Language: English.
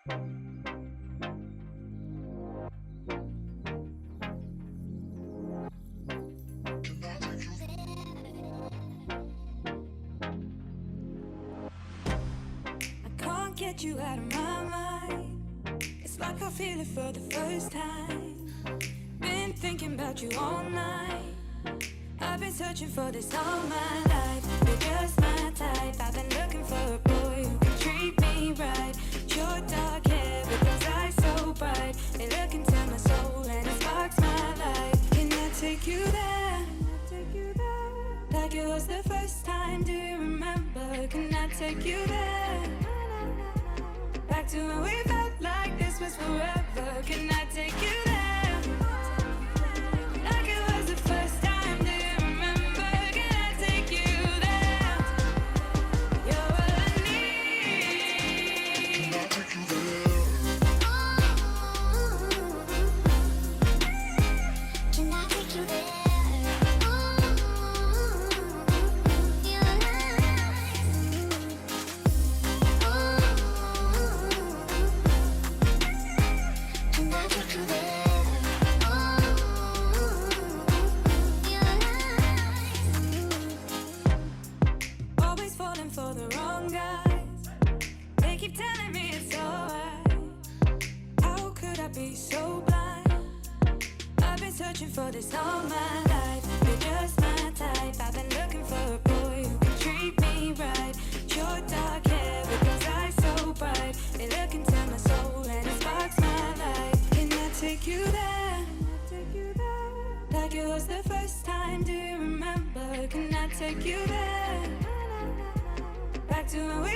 Get you out of my mind. It's like I feel it for the first time. Been thinking about you all night. I've been searching for this all my life. You're just my type. I've been looking for a boy who can treat me right. Your dark hair with those eyes so bright. They look into my soul and it sparks my life. Can I take you there? Like it was the first time. Do you remember? Can I take you there? Back to when we felt like this was forever. Can I take you there? Like it was the first time. Do you remember? Can I take you there? You're all I need. Can I take you there? Can I take you there? For the wrong guys, they keep telling me it's alright. How could I be so blind? I've been searching for this all my life. You're just my type. I've been looking for a boy who can treat me right. Your dark hair with those eyes so bright. They look into my soul and it sparks my life. Can I take you there? Like it was the first time. Do you remember? Can I take you there? Back to when we